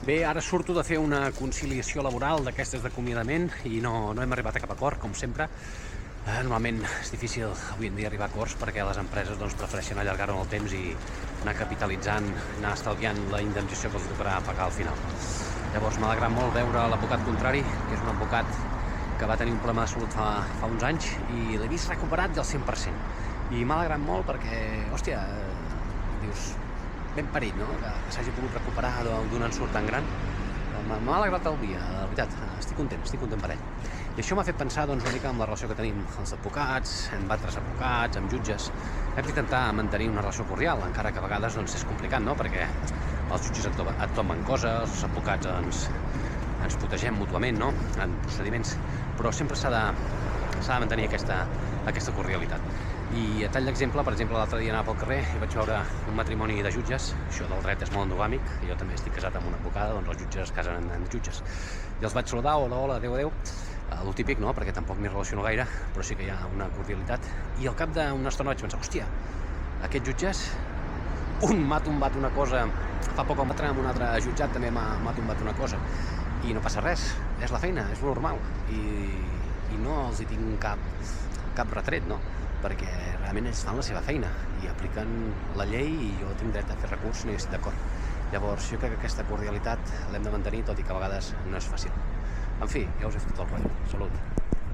Bé, ara surto de fer una conciliació laboral d'aquestes d'acomiadament i no hem arribat a cap acord, com sempre. Normalment és difícil avui en dia arribar a acords perquè les empreses prefereixen allargar-ho en el temps i anar capitalitzant, anar estalviant la indemnització que els tocarà pagar al final. Llavors m'ha alegrat molt veure l'advocat contrari, que és un advocat que va tenir un problema de salut fa uns anys i l'he vist recuperat del 100%. I m'ha alegrat molt perquè, hòstia, dius, ben parit, no?, que s'hagi pogut recuperar d'un ensurt tan gran. M'ha alegrat el dia, de veritat, estic content per ell. I això m'ha fet pensar una mica en la relació que tenim els advocats, amb altres advocats, amb jutges. Hem d'intentar mantenir una relació cordial, encara que a vegades és complicat, no?, perquè els jutges et tomen coses, els advocats ens protegem mútuament, no?, en procediments, però sempre s'ha de mantenir aquesta cordialitat. I a tall d'exemple, per exemple, l'altre dia anava pel carrer i vaig veure un matrimoni de jutges. Això del dret és molt endogàmic, jo també estic casat amb una advocada, doncs els jutges es casen amb jutges. I els vaig saludar, hola, adéu, el típic, no?, perquè tampoc m'hi relaciono gaire, però sí que hi ha una cordialitat. I al cap d'una estona vaig pensar, hòstia, aquests jutges, un m'ha tombat una cosa, fa poc amb un altre jutjat també m'ha tombat una cosa, i no passa res, és la feina, és normal, i no els hi tinc cap retret, no?, perquè realment ells fan la seva feina i apliquen la llei i jo tinc dret a fer recurs, no hi estic d'acord. Llavors jo crec que aquesta cordialitat l'hem de mantenir, tot i que a vegades no és fàcil. En fi, ja us he fet tot el rotllo. Salut.